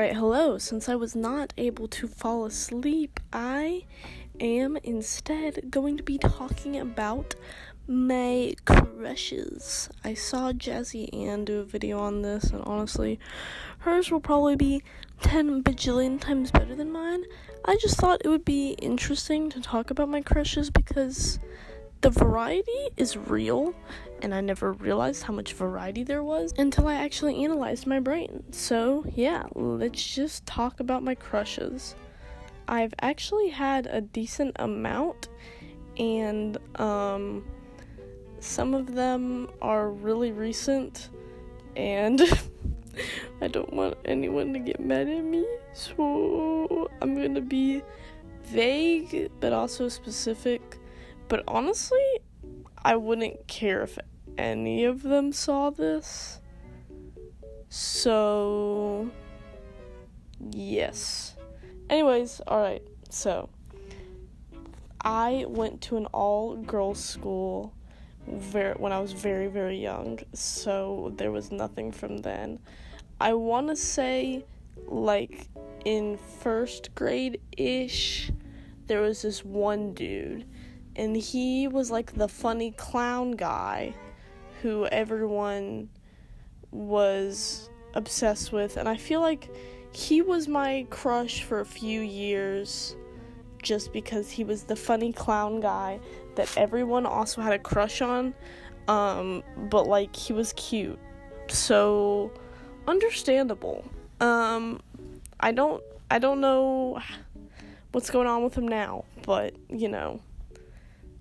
Alright, hello. Since I was not able to fall asleep, I am instead going to be talking about my crushes. I saw Jazzy Ann do a video on this, and honestly, hers will probably be 10 bajillion times better than mine. I just thought it would be interesting to talk about my crushes because the variety is real, and I never realized how much variety there was until I actually analyzed my brain. So, yeah, let's just talk about my crushes. I've actually had a decent amount, and some of them are really recent, and I don't want anyone to get mad at me, so I'm gonna be vague, but also specific. But honestly, I wouldn't care if any of them saw this. So, yes. Anyways, alright, so I went to an all-girls school when I was very, very young, so there was nothing from then. I want to say, like, in first grade-ish, there was this one dude, and he was like the funny clown guy who everyone was obsessed with, and I feel like he was my crush for a few years just because he was the funny clown guy that everyone also had a crush on, but like he was cute, so understandable. I don't know what's going on with him now, but you know,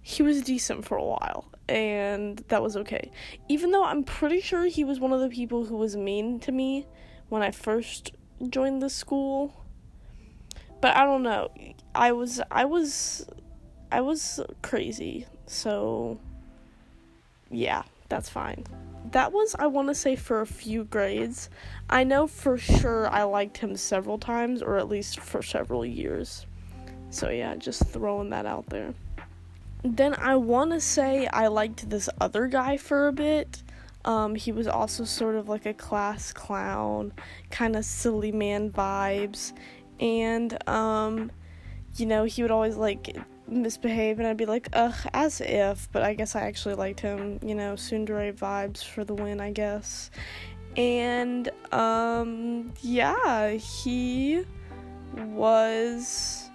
he was decent for a while, and that was okay. Even though I'm pretty sure he was one of the people who was mean to me when I first joined the school. But I don't know. I was crazy. So yeah, that's fine. That was, I want to say, for a few grades. I know for sure I liked him several times, or at least for several years. So yeah, just throwing that out there. Then I want to say I liked this other guy for a bit. He was also sort of like a class clown, kind of silly man vibes, and, you know, he would always, like, misbehave, and I'd be like, ugh, as if, but I guess I actually liked him, you know, tsundere vibes for the win, I guess. And, yeah, he was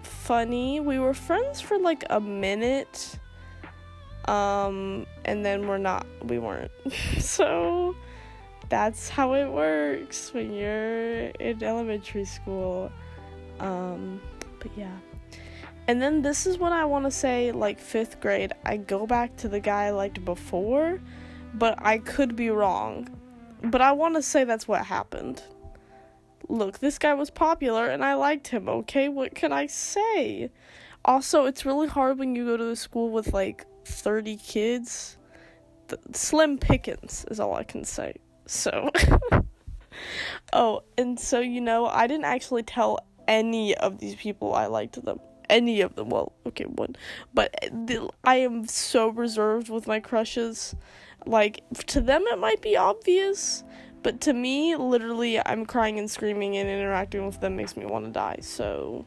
funny. We were friends for like a minute, and then we weren't. So that's how it works when you're in elementary school. But yeah. And then this is when I want to say, like, 5th grade, I go back to the guy I liked before, but I could be wrong. But I want to say that's what happened. Look, this guy was popular, and I liked him, okay? What can I say? Also, it's really hard when you go to the school with, like, 30 kids. Slim pickings is all I can say. So, oh, and so, you know, I didn't actually tell any of these people I liked them. Any of them. Well, okay, one. But I am so reserved with my crushes. Like, to them it might be obvious, but to me, literally, I'm crying and screaming, and interacting with them makes me want to die, so.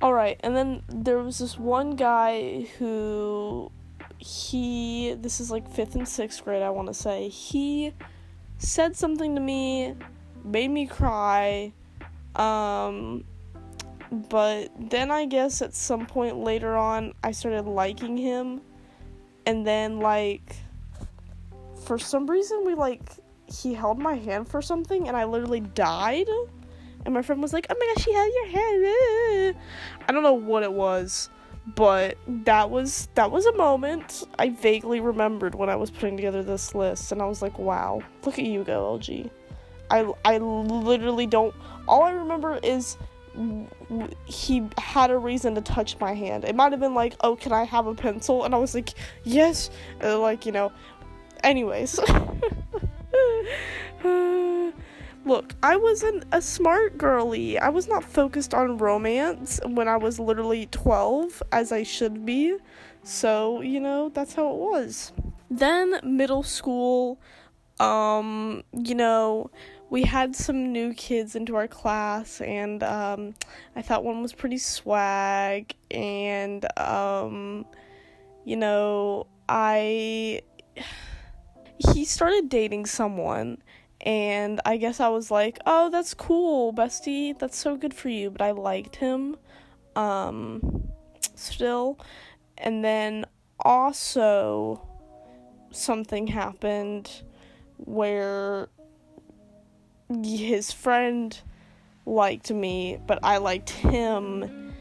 Alright, and then there was this one guy who, this is like 5th and 6th grade, I want to say, he said something to me, made me cry, but then I guess at some point later on, I started liking him, and then, like, for some reason, he held my hand for something, and I literally died, and my friend was like, oh my gosh, he held your hand. I don't know what it was, but that was a moment I vaguely remembered when I was putting together this list, and I was like, wow, look at you go, LG. I literally don't, all I remember is he had a reason to touch my hand. It might have been like, oh, can I have a pencil? And I was like, yes, like, you know. Anyways, look, I wasn't a smart girly. I was not focused on romance when I was literally 12, as I should be. So, you know, that's how it was. Then middle school, you know, we had some new kids into our class, and I thought one was pretty swag, and he started dating someone, and I guess I was like, oh, that's cool, bestie, that's so good for you, but I liked him still. And then also something happened where his friend liked me, but I liked him,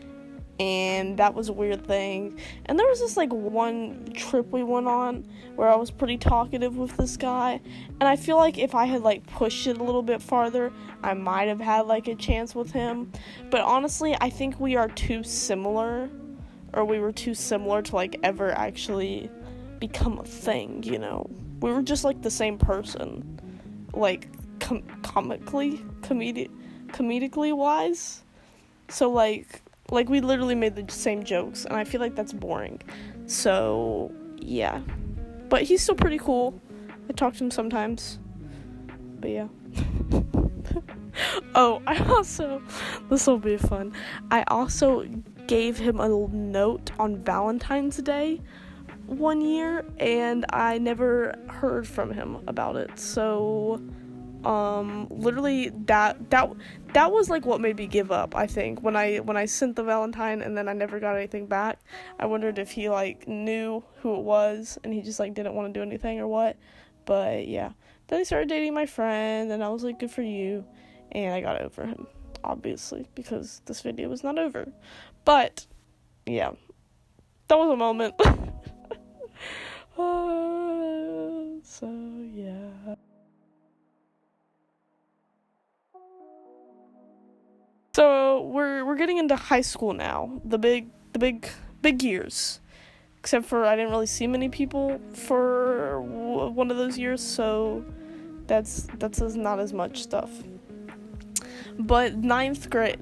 and that was a weird thing. And there was this one trip we went on where I was pretty talkative with this guy, and I feel like if I had pushed it a little bit farther, I might have had a chance with him. But honestly, I think we are too similar, or we were too similar to ever actually become a thing, we were just the same person, comedically wise. So we literally made the same jokes, and I feel like that's boring. So yeah, but he's still pretty cool. I talk to him sometimes, but yeah. Oh, this will be fun, I also gave him a little note on Valentine's Day one year, and I never heard from him about it. So literally that was what made me give up. I think when I sent the Valentine and then I never got anything back, I wondered if he knew who it was and he just didn't want to do anything or what. But yeah, then he started dating my friend, and I was like, good for you, and I got over him, obviously, because this video was not over. But yeah, that was a moment. So yeah. So we're getting into high school now. The big years. Except for I didn't really see many people for one of those years, so that's not as much stuff. But ninth grade,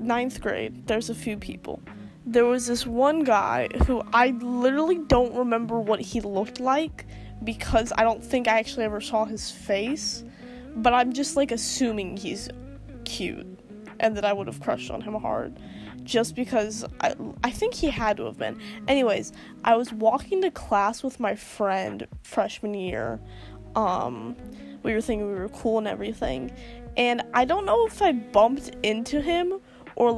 there's a few people. There was this one guy who I literally don't remember what he looked like, because I don't think I actually ever saw his face, but I'm just assuming he's cute and that I would have crushed on him hard, just because I think he had to have been. Anyways, I was walking to class with my friend freshman year. We were thinking we were cool and everything, and I don't know if I bumped into him or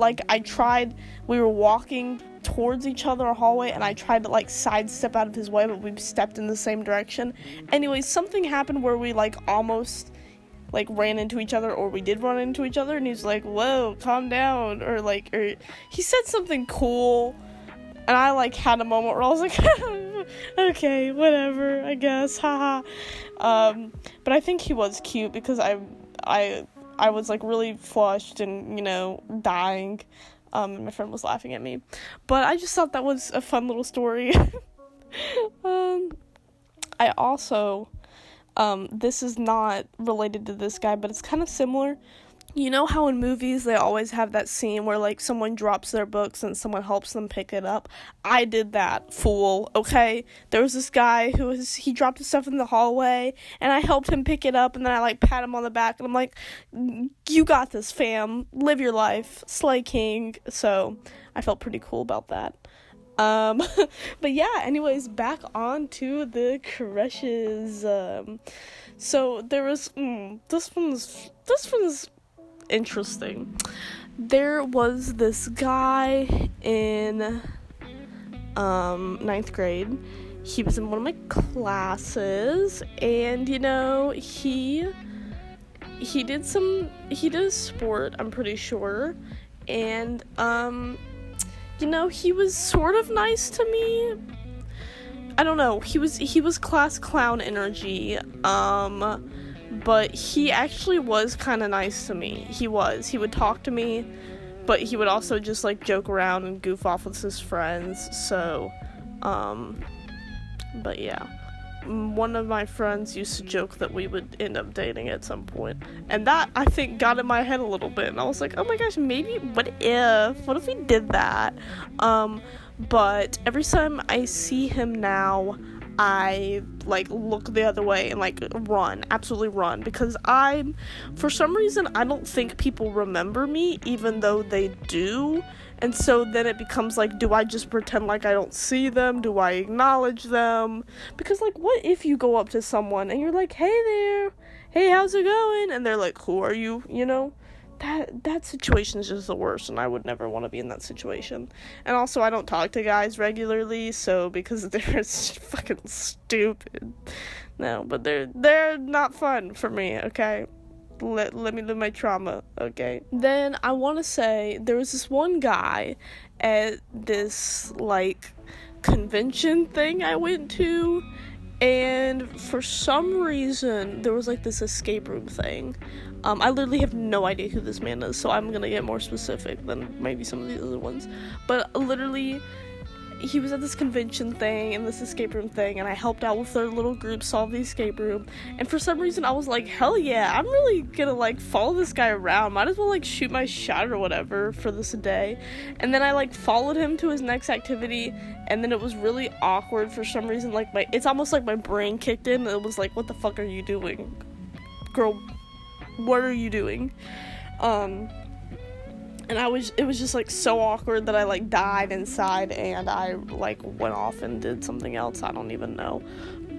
we were walking towards each other in a hallway, and I tried to sidestep out of his way, but we stepped in the same direction. Anyways, something happened where we almost ran into each other, or we did run into each other, and he's like, whoa, calm down, or he said something cool, and I had a moment where I was like, okay, whatever, I guess, haha. But I think he was cute, because I was really flushed and dying, and my friend was laughing at me, but I just thought that was a fun little story. I also, this is not related to this guy, but it's kind of similar. You know how in movies they always have that scene where someone drops their books and someone helps them pick it up? I did that, fool, okay? There was this guy he dropped his stuff in the hallway, and I helped him pick it up, and then I pat him on the back, and I'm like, you got this, fam, live your life, slay king. So I felt pretty cool about that. But yeah, anyways, back on to the crushes. So there was this one's interesting. There was this guy in ninth grade. He was in one of my classes, and he did a sport, I'm pretty sure, and he was sort of nice to me. I don't know, he was class clown energy, but he actually was kind of nice to me. He would talk to me, but he would also just joke around and goof off with his friends. So but yeah, one of my friends used to joke that we would end up dating at some point, and that I think got in my head a little bit, and I was like, oh my gosh, maybe what if we did that? But every time I see him now, I, like, look the other way and, like, absolutely run, because for some reason, I don't think people remember me, even though they do, and so then it becomes, like, do I just pretend like I don't see them? Do I acknowledge them? Because, like, what if you go up to someone and you're like, hey there, hey, how's it going? And they're like, who are you, you know? That situation is just the worst, and I would never want to be in that situation. And also, I don't talk to guys regularly, so because they're fucking stupid. No, but they're not fun for me, okay? Let me live my trauma, okay? Then I want to say there was this one guy at this, like, convention thing I went to, and for some reason there was, like, this escape room thing. I literally have no idea who this man is, so I'm gonna get more specific than maybe some of the other ones. But literally, he was at this convention thing and this escape room thing, and I helped out with their little group solve the escape room. And for some reason, I was like, hell yeah, I'm really gonna, like, follow this guy around. Might as well, like, shoot my shot or whatever for this day. And then I, like, followed him to his next activity, and then it was really awkward for some reason. Like, it's almost like my brain kicked in, and it was like, what the fuck are you doing? Girl, what are you doing? And it was just, like, so awkward that I, like, died inside, and I, like, went off and did something else. I don't even know.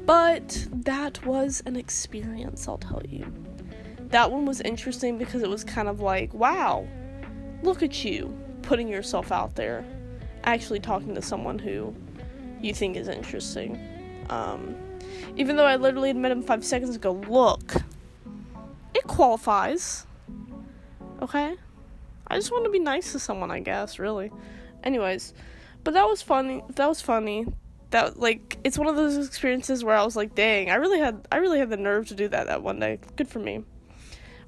But that was an experience, I'll tell you. That one was interesting because it was kind of like, wow, look at you putting yourself out there, actually talking to someone who you think is interesting. Even though I literally had met him 5 seconds ago, look, it qualifies, okay? I just want to be nice to someone, I guess, really. Anyways, but that was funny. That, like, it's one of those experiences where I was like, dang, I really had the nerve to do that one day. Good for me.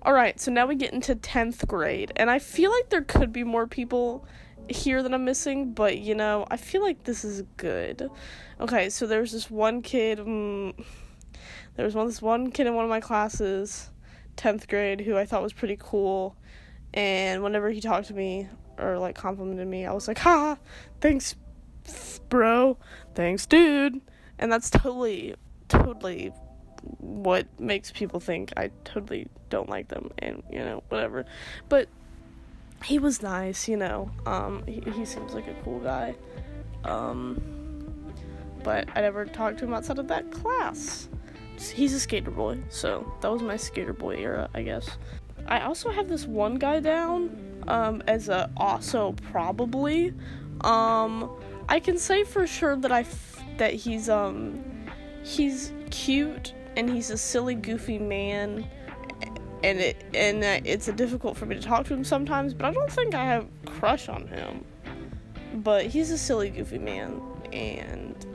Alright, so now we get into 10th grade, and I feel like there could be more people here that I'm missing, but, you know, I feel like this is good. Okay, so there's this one kid, this one kid in one of my classes, 10th grade, who I thought was pretty cool, and whenever he talked to me, or, like, complimented me, I was like, ha, thanks, bro, thanks, dude, and that's totally what makes people think I totally don't like them, and, you know, whatever, but he was nice, you know, he seems like a cool guy, but I never talked to him outside of that class. He's a skater boy, so that was my skater boy era, I guess. I also have this one guy down, as a also probably, I can say for sure that that he's cute, and he's a silly, goofy man, and it's difficult for me to talk to him sometimes, but I don't think I have a crush on him, but he's a silly, goofy man, and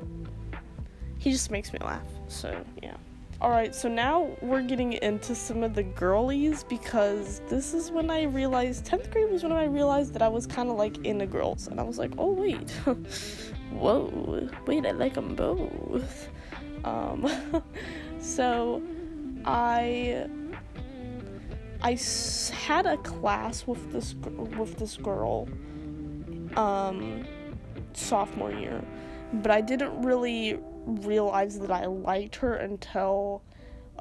he just makes me laugh, so, yeah. Alright, so now we're getting into some of the girlies, because this is when I realized, 10th grade was when I realized that I was kind of, like, into girls, and I was like, oh, wait, whoa, wait, I like them both. So, I had a class with this girl, sophomore year, but I didn't really realize that I liked her until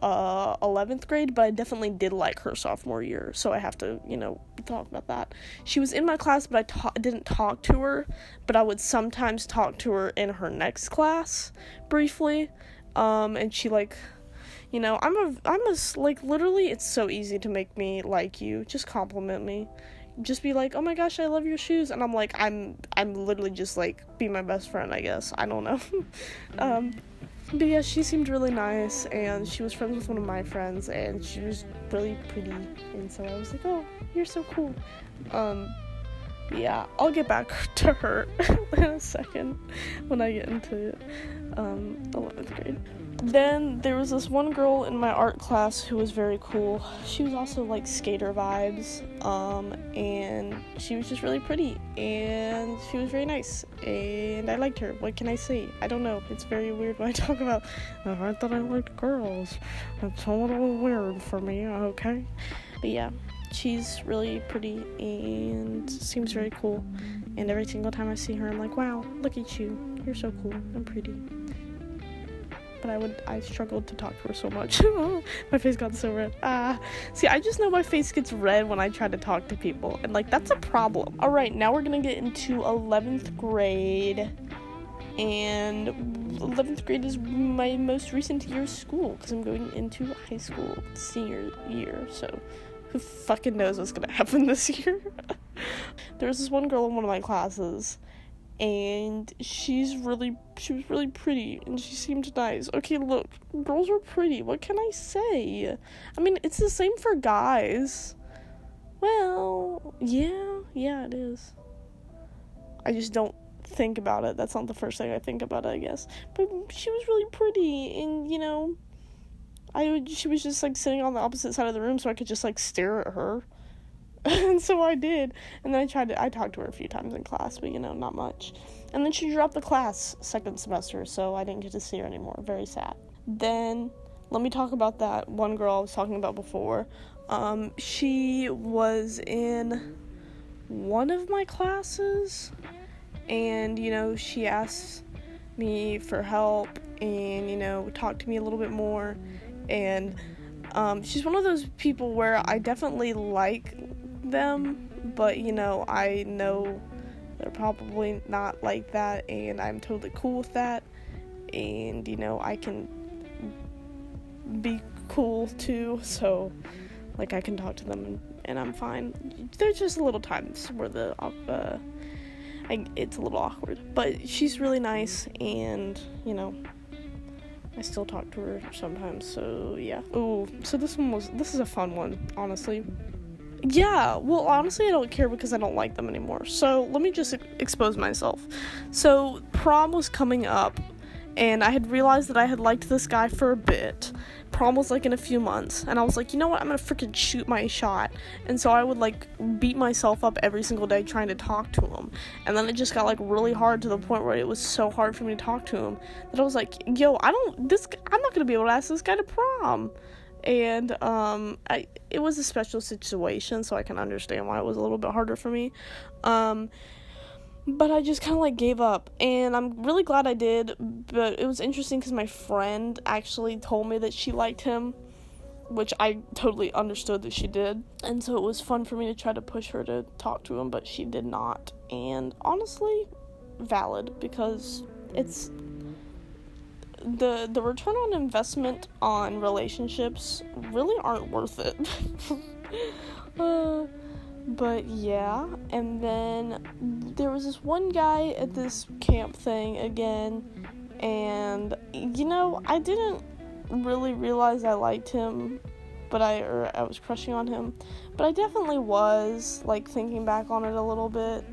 11th grade, but I definitely did like her sophomore year, so I have to, you know, talk about that. She was in my class, but I didn't talk to her, but I would sometimes talk to her in her next class, briefly, and she, like, you know, like, literally, it's so easy to make me like you. Just compliment me. Just be like, oh my gosh, I love your shoes, and I'm like, I'm literally just, like, be my best friend, I guess. I don't know. But yeah, she seemed really nice, and she was friends with one of my friends, and she was really pretty, and so I was like, oh, you're so cool. Yeah, I'll get back to her in a second when I get into 11th grade. Then there was this one girl in my art class who was very cool. She was also, like, skater vibes, and she was just really pretty, and she was very nice, and I liked her. What can I say? I don't know. It's very weird when I talk about the fact that I liked girls. It's a little weird for me, okay? But yeah, she's really pretty and seems very cool, and every single time I see her, I'm like, wow, look at you. You're so cool and pretty. but I struggled to talk to her so much. My face got so red. See, I just know my face gets red when I try to talk to people, and like that's a problem. All right, now we're gonna get into 11th grade, and 11th grade is my most recent year of school because I'm going into high school senior year. So who fucking knows what's gonna happen this year? There was this one girl in one of my classes, and she was really pretty, and she seemed nice. Okay, look, girls are pretty. What can I say? I mean, it's the same for guys. Well, yeah, it is. I just don't think about it. That's not the first thing I think about it, I guess. But she was really pretty, and, you know, she was just, like, sitting on the opposite side of the room, so I could just, like, stare at her. And so I did, and then I talked to her a few times in class, but, you know, not much. And then she dropped the class second semester, so I didn't get to see her anymore. Very sad. Then, let me talk about that one girl I was talking about before. She was in one of my classes, and, you know, she asked me for help, and, you know, talked to me a little bit more, and, she's one of those people where I definitely like them, but, you know, I know they're probably not like that, and I'm totally cool with that, and, you know, I can be cool too, so, like, I can talk to them, and I'm fine. There's just little times where it's a little awkward, but she's really nice, and, you know, I still talk to her sometimes, so, yeah. Oh, so this is a fun one, honestly. Yeah, well, honestly, I don't care because I don't like them anymore. So, let me just expose myself. So, prom was coming up, and I had realized that I had liked this guy for a bit. Prom was, like, in a few months, and I was like, you know what, I'm gonna freaking shoot my shot. And so I would, like, beat myself up every single day trying to talk to him. And then it just got, like, really hard to the point where it was so hard for me to talk to him that I was like, yo, I'm not gonna be able to ask this guy to prom. And it was a special situation, so I can understand why it was a little bit harder for me. But I just kind of, like, gave up, and I'm really glad I did, but it was interesting because my friend actually told me that she liked him, which I totally understood that she did, and so it was fun for me to try to push her to talk to him, but she did not, and honestly, valid, because it's the return on investment on relationships really aren't worth it. But yeah, and then there was this one guy at this camp thing again, and, you know, I didn't really realize I liked him, or I was crushing on him, but I definitely was, like, thinking back on it a little bit.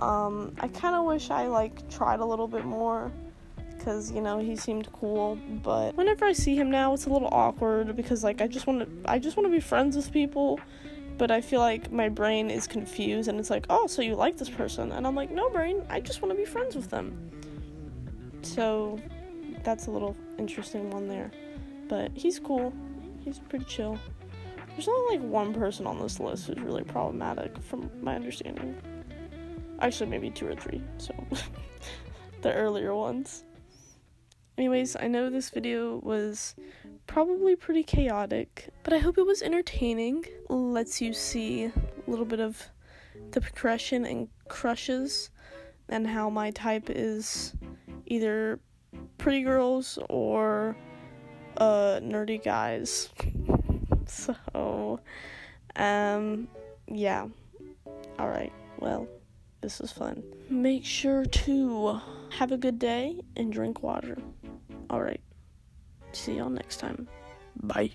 I kind of wish I, like, tried a little bit more, because, you know, he seemed cool, but whenever I see him now, it's a little awkward, because, like, I just want to be friends with people, but I feel like my brain is confused, and it's like, oh, so you like this person, and I'm like, no, brain, I just want to be friends with them. So that's a little interesting one there, but he's cool, he's pretty chill. There's only, like, one person on this list who's really problematic, from my understanding. Actually, maybe 2 or 3, so the earlier ones. Anyways, I know this video was probably pretty chaotic, but I hope it was entertaining. Lets you see a little bit of the progression and crushes, and how my type is either pretty girls or nerdy guys. So, yeah. Alright, well, this was fun. Make sure to have a good day and drink water. Alright. See y'all next time. Bye.